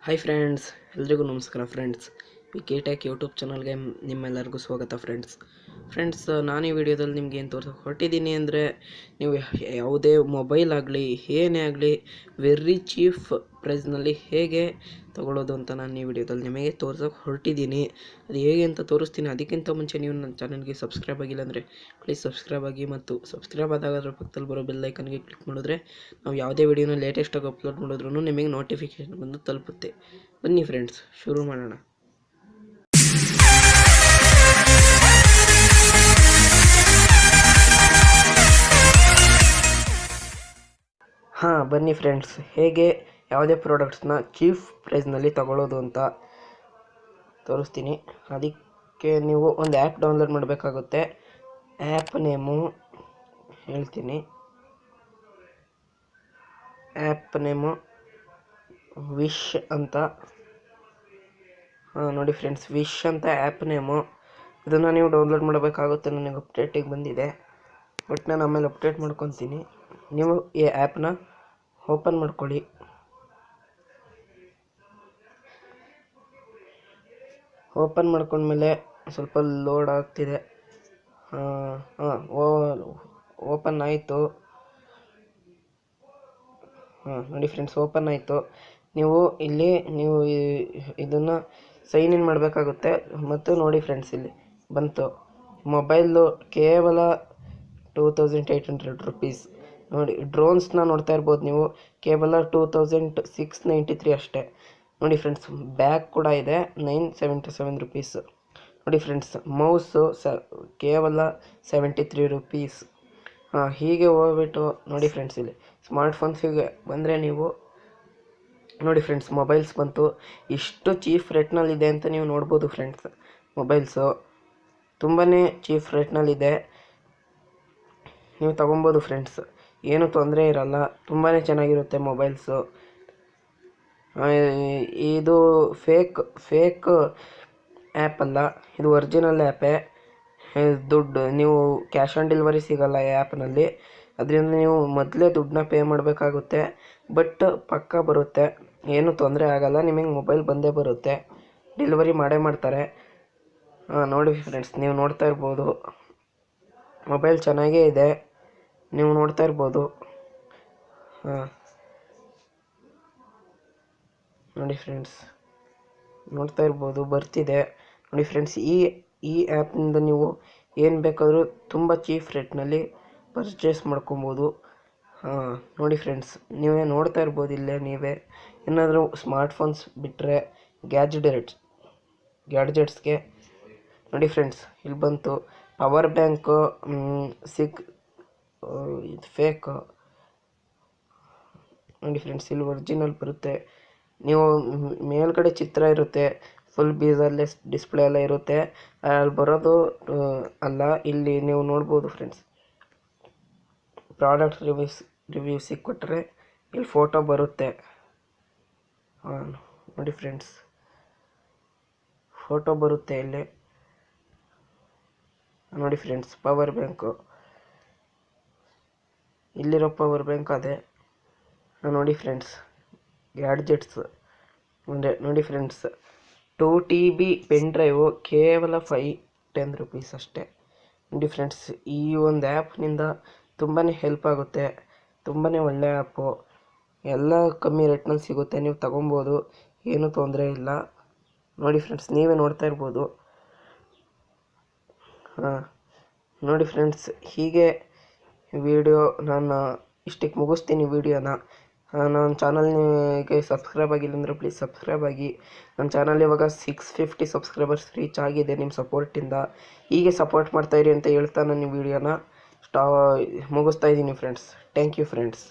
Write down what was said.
Hi friends, ಎಲ್ರಿಗೂ ನಮಸ್ಕಾರ friends. Tech YouTube ಚಾನಲ್ಗೆ ನಿಮ್ಮೆಲ್ಲರಿಗೂ ಸ್ವಾಗತ ಫ್ರೆಂಡ್ಸ್. ನಾನು ಈ ವಿಡಿಯೋದಲ್ಲಿ ನಿಮ್ಗೆ ಏನು ತೋರಿಸೋಕೆ ಹೊರಟಿದ್ದೀನಿ ಅಂದರೆ, ನೀವು ಯಾವುದೇ ಮೊಬೈಲ್ ಆಗಲಿ ಏನೇ ಆಗಲಿ ವೆರಿ ಚೀಫ್ ಪ್ರೈಸ್ನಲ್ಲಿ ಹೇಗೆ ತೊಗೊಳ್ಳೋದು ಅಂತ ನಾನು ಈ ವಿಡಿಯೋದಲ್ಲಿ ನಿಮಗೆ ತೋರಿಸೋಕೆ ಹೊರಟಿದ್ದೀನಿ. ಅದು ಹೇಗೆ ಅಂತ ತೋರಿಸ್ತೀನಿ. ಅದಕ್ಕಿಂತ ಮುಂಚೆ ನೀವು ನನ್ನ ಚಾನಲ್ಗೆ ಸಬ್ಸ್ಕ್ರೈಬ್ ಆಗಿಲ್ಲ ಅಂದರೆ ಪ್ಲೀಸ್ ಸಬ್ಸ್ಕ್ರೈಬ್ ಆಗಿ, ಮತ್ತು ಸಬ್ಸ್ಕ್ರೈಬ್ ಆದಾಗ ಅದರ ಪಕ್ಕದಲ್ಲಿ ಬರೋ ಬೆಲ್ ಐಕನ್ಗೆ ಕ್ಲಿಕ್ ಮಾಡಿದ್ರೆ ನಾವು ಯಾವುದೇ ವಿಡಿಯೋನ ಲೇಟೆಸ್ಟಾಗಿ ಅಪ್ಲೋಡ್ ಮಾಡಿದ್ರೂ ನಿಮಗೆ ನೋಟಿಫಿಕೇಶನ್ ಬಂದು ತಲುಪುತ್ತೆ. ಬನ್ನಿ ಫ್ರೆಂಡ್ಸ್, ಶುರು ಮಾಡೋಣ. ಬನ್ನಿ ಫ್ರೆಂಡ್ಸ್, ಹೇಗೆ ಯಾವುದೇ ಪ್ರಾಡಕ್ಟ್ಸ್ನ ಚೀಫ್ ಪ್ರೈಸ್ನಲ್ಲಿ ತಗೊಳ್ಳೋದು ಅಂತ ತೋರಿಸ್ತೀನಿ. ಅದಕ್ಕೆ ನೀವು ಒಂದು ಆ್ಯಪ್ ಡೌನ್ಲೋಡ್ ಮಾಡಬೇಕಾಗುತ್ತೆ. ಆ್ಯಪ್ ನೇಮು ಹೇಳ್ತೀನಿ. ಆ್ಯಪ್ ನೇಮು ವಿಶ್ ಅಂತ. ನೋಡಿ ಫ್ರೆಂಡ್ಸ್, ವಿಶ್ ಅಂತ ಆ್ಯಪ್ ನೇಮು. ಇದನ್ನು ನೀವು ಡೌನ್ಲೋಡ್ ಮಾಡಬೇಕಾಗುತ್ತೆ. ನನಗೆ ಅಪ್ಡೇಟಿಗೆ ಬಂದಿದೆ, ಬಟ್ ನಾನು ಆಮೇಲೆ ಅಪ್ಡೇಟ್ ಮಾಡ್ಕೊತೀನಿ. ನೀವು ಈ ಆ್ಯಪ್ನ ಓಪನ್ ಮಾಡ್ಕೊಳ್ಳಿ. ಓಪನ್ ಮಾಡ್ಕೊಂಡ್ಮೇಲೆ ಸ್ವಲ್ಪ ಲೋಡ್ ಆಗ್ತಿದೆ. ಓಪನ್ ಆಯಿತು. ನೋಡಿ ಫ್ರೆಂಡ್ಸ್, ಓಪನ್ ಆಯಿತು. ನೀವು ಇದನ್ನು ಸೈನ್ ಇನ್ ಮಾಡಬೇಕಾಗುತ್ತೆ. ಮತ್ತು ನೋಡಿ ಫ್ರೆಂಡ್ಸ್, ಇಲ್ಲಿ ಬಂತು ಮೊಬೈಲು ಕೇವಲ 2800 ರೂಪೀಸ್. ನೋಡಿ, ಡ್ರೋನ್ಸ್ನ ನೋಡ್ತಾ ಇರ್ಬೋದು ನೀವು, ಕೇವಲ 2693 ಅಷ್ಟೇ. ನೋಡಿ ಫ್ರೆಂಡ್ಸ್, ಬ್ಯಾಗ್ ಕೂಡ ಇದೆ, 977 ರೂಪೀಸ್. ನೋಡಿ ಫ್ರೆಂಡ್ಸ್, ಮೌಸು ಕೇವಲ 73 ರೂಪೀಸ್. ಹೀಗೆ ಹೋಗ್ಬಿಟ್ಟು ನೋಡಿ ಫ್ರೆಂಡ್ಸ್, ಇಲ್ಲಿ ಸ್ಮಾರ್ಟ್ಫೋನ್ಸಿಗೆ ಬಂದರೆ ನೀವು ನೋಡಿ ಫ್ರೆಂಡ್ಸ್, ಮೊಬೈಲ್ಸ್ ಬಂತು. ಇಷ್ಟು ಚೀಫ್ ರೇಟ್ನಲ್ಲಿದೆ ಅಂತ ನೀವು ನೋಡ್ಬೋದು ಫ್ರೆಂಡ್ಸ್. ಮೊಬೈಲ್ಸು ತುಂಬಾ ಚೀಫ್ ರೇಟ್ನಲ್ಲಿದೆ, ನೀವು ತಗೊಬೋದು ಫ್ರೆಂಡ್ಸ್. ಏನೂ ತೊಂದರೆ ಇರಲ್ಲ, ತುಂಬಾ ಚೆನ್ನಾಗಿರುತ್ತೆ ಮೊಬೈಲ್ಸು. ಇದು ಫೇಕ್ ಆ್ಯಪ್ ಅಲ್ಲ, ಇದು ಒರಿಜಿನಲ್ ಆ್ಯಪೇ. ದುಡ್ಡು ನೀವು ಕ್ಯಾಶ್ ಆನ್ ಡೆಲಿವರಿ ಸಿಗಲ್ಲ ಈ ಆ್ಯಪ್ನಲ್ಲಿ. ಅದರಿಂದ ನೀವು ಮೊದಲೇ ದುಡ್ಡನ್ನ ಪೇ ಮಾಡಬೇಕಾಗುತ್ತೆ. ಬಟ್ ಪಕ್ಕ ಬರುತ್ತೆ, ಏನೂ ತೊಂದರೆ ಆಗಲ್ಲ. ನಿಮಗೆ ಮೊಬೈಲ್ ಬಂದೇ ಬರುತ್ತೆ, ಡೆಲಿವರಿ ಮಾಡೇ ಮಾಡ್ತಾರೆ. ನೋಡಿ ಫ್ರೆಂಡ್ಸ್, ನೀವು ನೋಡ್ತಾ ಇರ್ಬೋದು, ಮೊಬೈಲ್ ಚೆನ್ನಾಗೇ ಇದೆ, ನೀವು ನೋಡ್ತಾ ಇರ್ಬೋದು. ನೋಡಿ ಫ್ರೆಂಡ್ಸ್, ನೋಡ್ತಾ ಇರ್ಬೋದು, ಬರ್ತಿದೆ. ನೋಡಿ ಫ್ರೆಂಡ್ಸ್, ಈ ಆ್ಯಪ್ನಿಂದ ನೀವು ಏನು ಬೇಕಾದರೂ ತುಂಬ ಚೀಫ್ ರೇಟ್ನಲ್ಲಿ ಪರ್ಚೇಸ್ ಮಾಡ್ಕೊಬೋದು. ನೋಡಿ ಫ್ರೆಂಡ್ಸ್, ನೀವೇ ನೋಡ್ತಾ ಇರ್ಬೋದು. ಇಲ್ಲೇ ನೀವೇ ಏನಾದರೂ ಸ್ಮಾರ್ಟ್ಫೋನ್ಸ್ ಬಿಟ್ಟರೆ ಗ್ಯಾಡ್ಜೆಟ್ಸ್ಗೆ ನೋಡಿ ಫ್ರೆಂಡ್ಸ್, ಇಲ್ಲಿ ಬಂತು ಪವರ್ ಬ್ಯಾಂಕು. ಇದು ಫೇಕ್. ನೋಡಿ ಫ್ರೆಂಡ್ಸ್, ಇಲ್ಲಿ ಒರಿಜಿನಲ್ ಬರುತ್ತೆ. ನೀವು ಮೇಲ್ಗಡೆ ಚಿತ್ರ ಇರುತ್ತೆ, ಫುಲ್ ಬೀಸರ್ಲೆಸ್ ಡಿಸ್ಪ್ಲೇ ಎಲ್ಲ ಇರುತ್ತೆ. ಅಲ್ಲಿ ಬರೋದು ಅಲ್ಲ, ಇಲ್ಲಿ ನೀವು ನೋಡ್ಬೋದು ಫ್ರೆಂಡ್ಸ್. ಪ್ರಾಡಕ್ಟ್ ರಿವ್ಯೂಸಿಗೆ ಕೊಟ್ಟರೆ ಇಲ್ಲಿ ಫೋಟೋ ಬರುತ್ತೆ. ನೋಡಿ ಫ್ರೆಂಡ್ಸ್, ಫೋಟೋ ಬರುತ್ತೆ ಇಲ್ಲಿ. ನೋಡಿ ಫ್ರೆಂಡ್ಸ್, ಪವರ್ ಬ್ಯಾಂಕು, ಇಲ್ಲಿರೋ ಪವರ್ ಬ್ಯಾಂಕ್ ಅದೇ. ನೋಡಿ ಫ್ರೆಂಡ್ಸ್, ಗ್ಯಾಡ್ಜೆಟ್ಸ್ ನೋಡಿ ಫ್ರೆಂಡ್ಸ್, 2 TB ಪೆನ್ ಡ್ರೈವು ಕೇವಲ 510 ರೂಪೀಸ್ ಅಷ್ಟೇ. ನೋಡಿ ಫ್ರೆಂಡ್ಸ್, ಈ ಒಂದು ಆ್ಯಪ್ನಿಂದ ತುಂಬಾ ಹೆಲ್ಪ್ ಆಗುತ್ತೆ. ತುಂಬಾ ಒಳ್ಳೆ ಆ್ಯಪು, ಎಲ್ಲ ಕಮ್ಮಿ ರೇಟ್ನಲ್ಲಿ ಸಿಗುತ್ತೆ, ನೀವು ತಗೊಬೋದು, ಏನೂ ತೊಂದರೆ ಇಲ್ಲ. ನೋಡಿ ಫ್ರೆಂಡ್ಸ್, ನೀವೇ ನೋಡ್ತಾ ಇರ್ಬೋದು. ನೋಡಿ ಫ್ರೆಂಡ್ಸ್, ಹೀಗೆ ವಿಡಿಯೋ ನಾನು ಇಷ್ಟಕ್ಕೆ ಮುಗಿಸ್ತೀನಿ ವಿಡಿಯೋನ. ನನ್ನ ಚಾನಲ್ಗೆ ಸಬ್ಸ್ಕ್ರೈಬ್ ಆಗಿಲ್ಲ ಅಂದರೆ ಪ್ಲೀಸ್ ಸಬ್ಸ್ಕ್ರೈಬ್ ಆಗಿ. ನನ್ನ ಚಾನಲ್ ಇವಾಗ 650 ಸಬ್ಸ್ಕ್ರೈಬರ್ಸ್ ರೀಚ್ ಆಗಿದೆ ನಿಮ್ಮ ಸಪೋರ್ಟಿಂದ. ಹೀಗೆ ಸಪೋರ್ಟ್ ಮಾಡ್ತಾಯಿರಿ ಅಂತ ಹೇಳ್ತಾ ನಾನು ಈ ವಿಡಿಯೋನ ಮುಗಿಸ್ತಾ ಇದ್ದೀನಿ ಫ್ರೆಂಡ್ಸ್. Thank you friends.